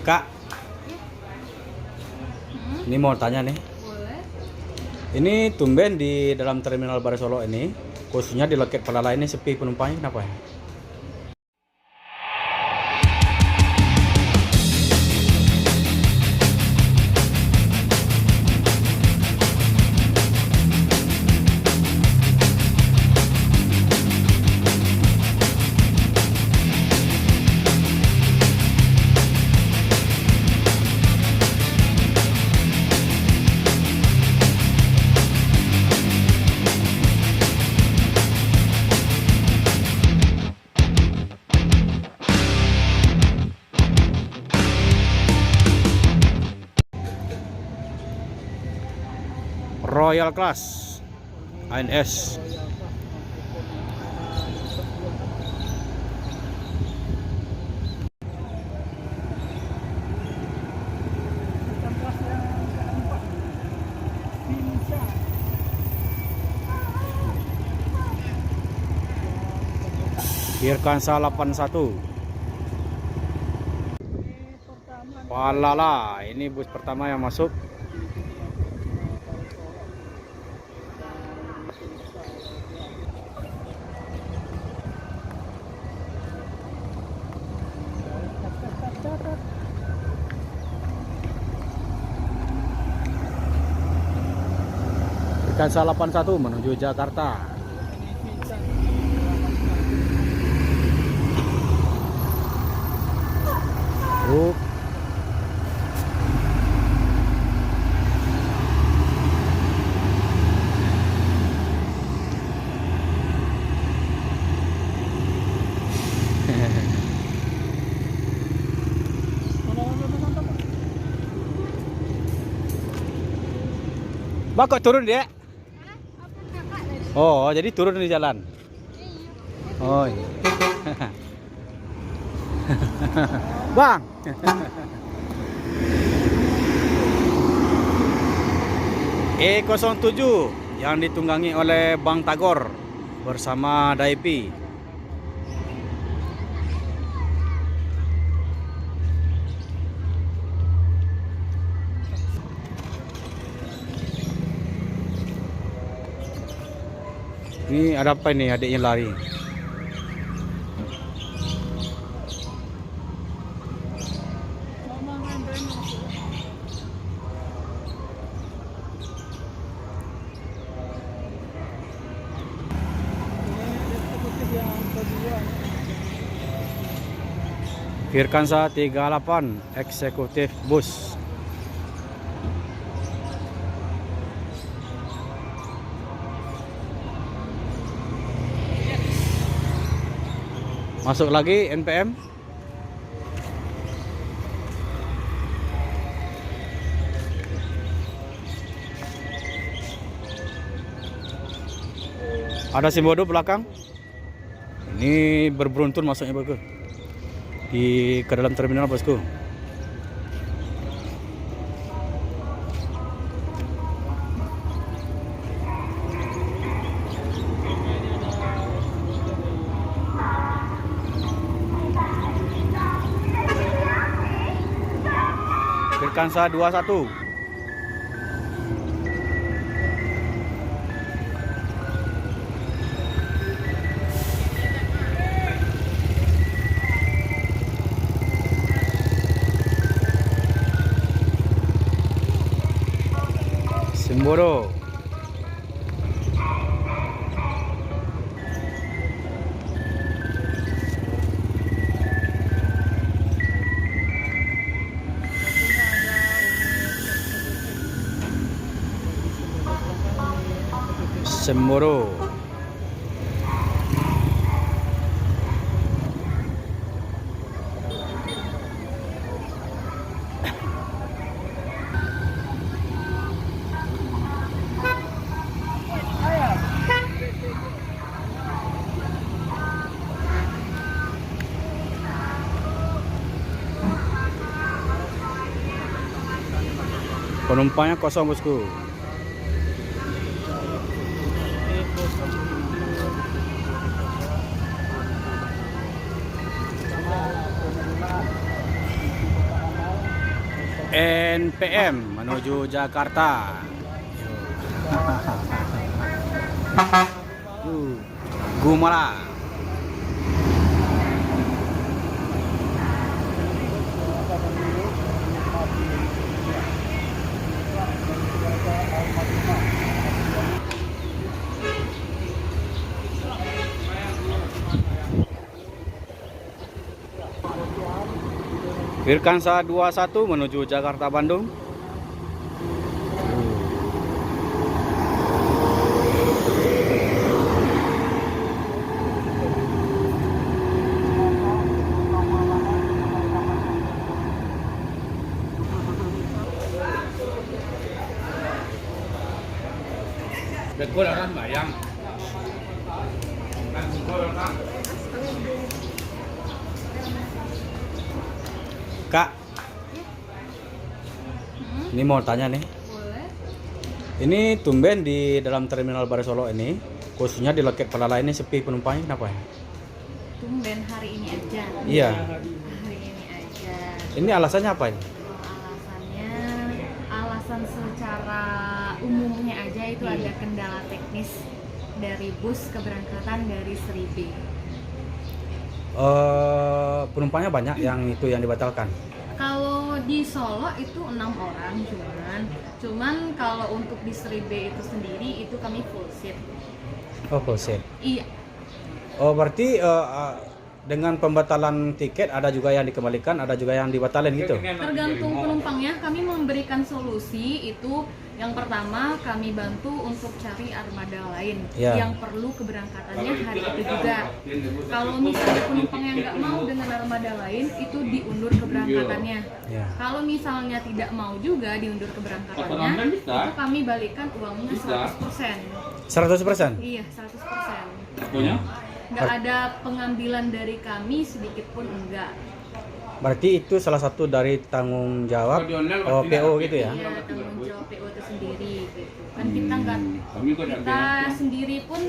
Kak, ini mau tanya nih. Boleh. Ini tumben di dalam terminal Bare Solo ini, khususnya di loket Pelala ini sepi penumpangnya, kenapa ya? Royal Class ANS. Firkansa 81. Palala, ini bus pertama yang masuk. Firkansa 81 menuju Jakarta. Truk. Bang, kok turun dia? Oh, jadi turun di jalan. Oh iya. Bang. E07 yang ditunggangi oleh Bang Tagor bersama Daipi. Ini ada apa ini, adiknya lari. Firkansa 38 eksekutif bus. Masuk lagi NPM. Ada Simbodo belakang. Ini berberuntun masuknya bagus ke dalam terminal, bosku. Firkansa 21. Simboro. Simboro. Penumpangnya kosong, bosku. NPM menuju Jakarta. Gumala. Virkansa 21 menuju Jakarta Bandung. Dekul orang bayang. Kak, ini mau tanya nih. Boleh. Ini tumben di dalam terminal Bare Solo ini, khususnya di loket Pelala ini sepi penumpangnya, kenapa ya? Tumben hari ini aja. Iya. Hari ini aja. Ini alasannya apa ini? Alasannya, alasan secara umumnya aja itu ada kendala teknis dari bus keberangkatan dari Seribe. Penumpangnya banyak yang itu yang dibatalkan. Kalau di Solo itu 6 orang cuman kalau untuk di Seribe itu sendiri itu kami full seat. Oh, full seat. Iya. Oh, berarti dengan pembatalan tiket ada juga yang dikembalikan, ada juga yang dibatalin gitu. Tergantung penumpangnya, kami memberikan solusi itu. Yang pertama, kami bantu untuk cari armada lain yang perlu keberangkatannya hari itu juga. Kalau misalnya penumpang yang nggak mau dengan armada lain, itu diundur keberangkatannya. Kalau misalnya tidak mau juga diundur keberangkatannya, itu kami balikan uangnya 100%. 100%? Iya, 100%. Nggak ada pengambilan dari kami sedikit pun enggak. Berarti itu salah satu dari tanggung jawab PO gitu ya? Iya, tanggung jawab PO itu sendiri gitu. Kan kita sendiri pun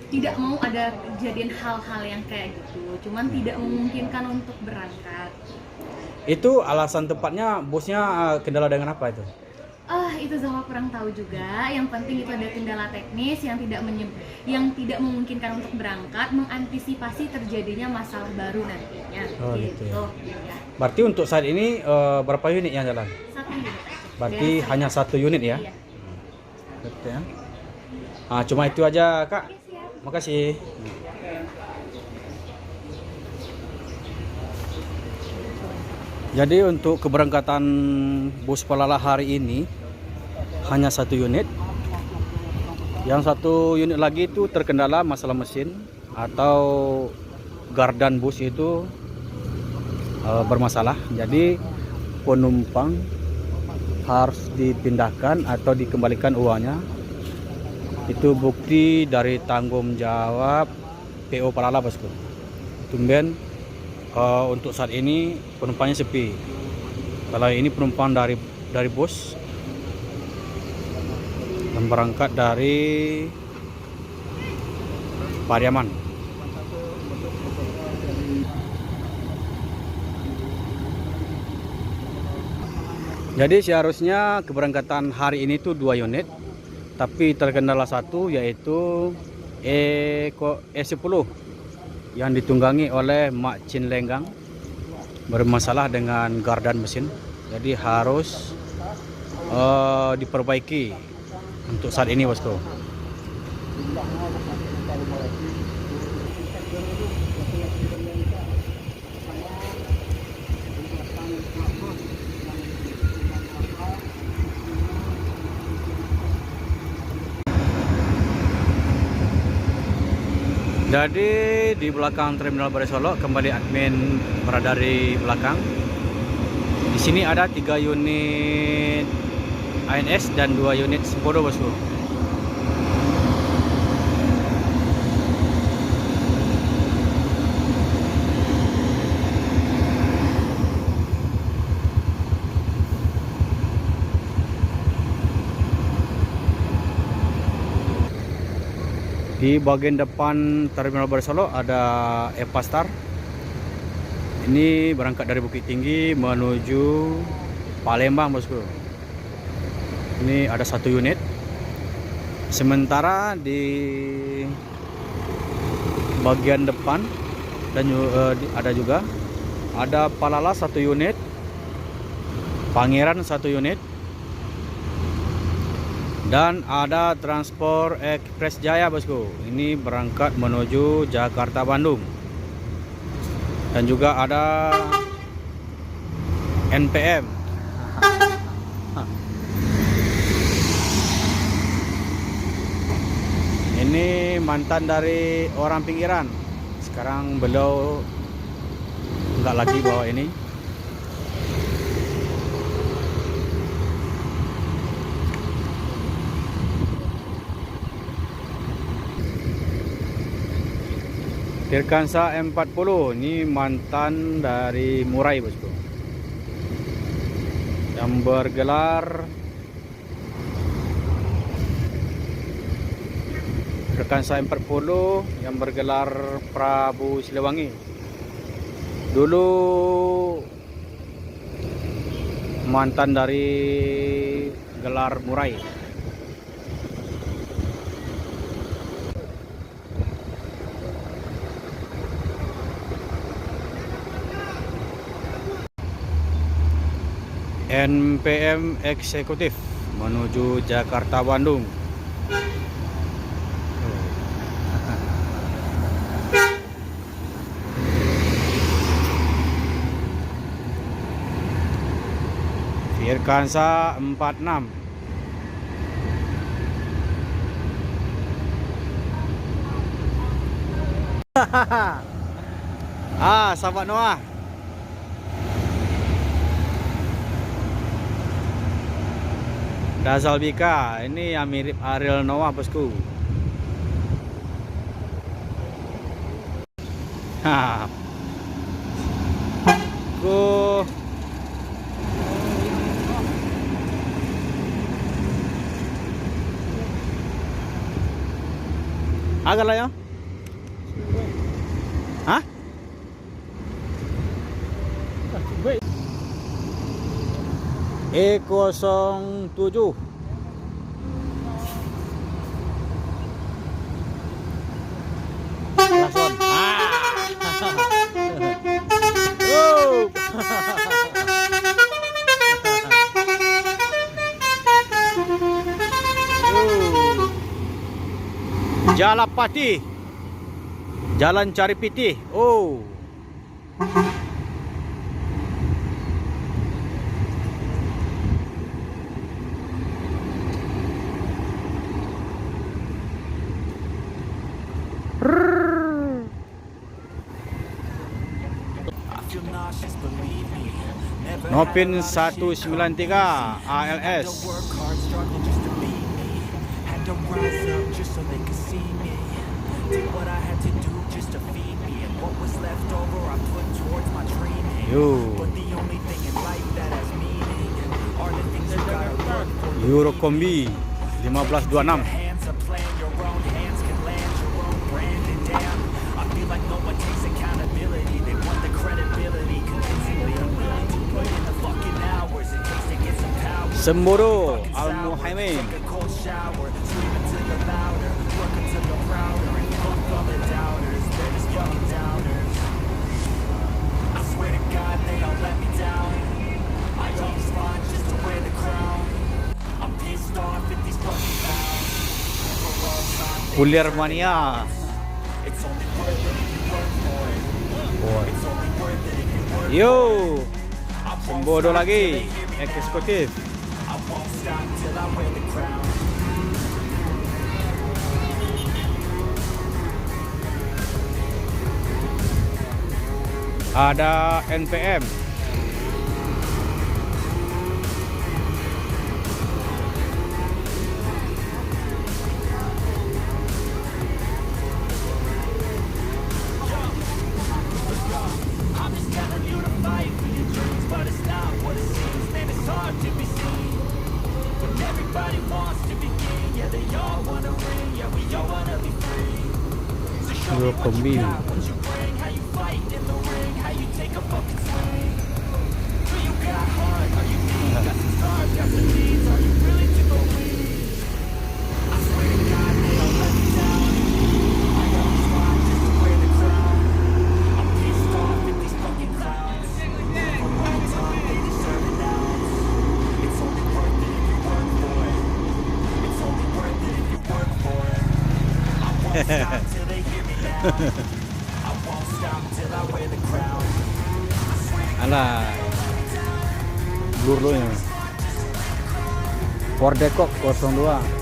tidak mau ada kejadian hal-hal yang kayak gitu. Cuman tidak memungkinkan untuk berangkat. Itu alasan tepatnya busnya kendala dengan apa itu? Itu Zawa kurang tahu juga. Yang penting itu ada kendala teknis yang tidak memungkinkan untuk berangkat, mengantisipasi terjadinya masalah baru nantinya. Oh, gitu ya. Ya. Berarti untuk saat ini berapa unit yang jalan? 1 unit aja. Berarti hanya 1 unit ya? Iya. Betul ya. Cuma itu aja, Kak. Oke, siap. Makasih. Jadi untuk keberangkatan bus Pelala hari ini hanya 1 unit. Yang 1 unit lagi itu terkendala masalah mesin atau gardan bus itu bermasalah. Jadi penumpang harus dipindahkan atau dikembalikan uangnya. Itu bukti dari tanggung jawab PO Pelala, bosku. Tumben untuk saat ini penumpangnya sepi. Kalau ini penumpang dari bus yang berangkat dari Pariaman. Jadi seharusnya keberangkatan hari ini tuh 2 unit, tapi terkendala 1 yaitu E10 yang ditunggangi oleh Mak Cin Lenggang bermasalah dengan gardan mesin. Jadi harus diperbaiki untuk saat ini, bosku. Jadi di belakang terminal Bare Solo, kembali admin berada di belakang. Di sini ada 3 unit ANS dan 2 unit Sempodo, bosku. Di bagian depan terminal Bare Solo ada Epastar. Ini berangkat dari Bukit Tinggi menuju Palembang, bosku. Ini ada 1 unit. Sementara di bagian depan dan ada juga ada Palala 1 unit, Pangeran 1 unit, dan ada Transport Express Jaya, bosku. Ini berangkat menuju Jakarta Bandung. Dan juga ada NPM. Ini mantan dari orang pinggiran. Sekarang beliau enggak lagi bawa ini. Tirkansa 40, ini mantan dari Murai, bosku. Yang bergelar Tirkansa 40 yang bergelar Prabu Siliwangi. Dulu mantan dari gelar Murai. NPM eksekutif menuju Jakarta Bandung. Firkansa 46. Sahabat Noah. Dazalbika, ini yang mirip Ariel Noah, bosku. Agak lah ya. Hah? E07. Lason. Jalapati, Jalan Caripiti. Oh. Nopin 193 ALS. Eurokombi 1526. Semboro Al-Muhaimin. Kulier Mania. Yo, Semboro lagi eksekutif. Ada NPM. Eurokombi. Alah, blur lo ya. Ford Decok 02.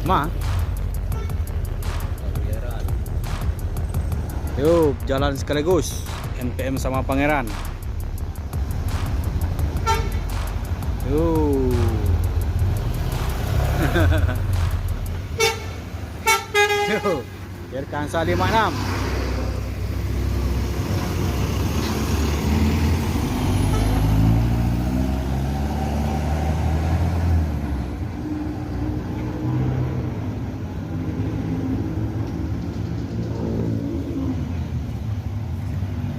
Ma, yuk jalan sekaligus NPM sama Pangeran. Yuk. Yuk, biar Kansa 56.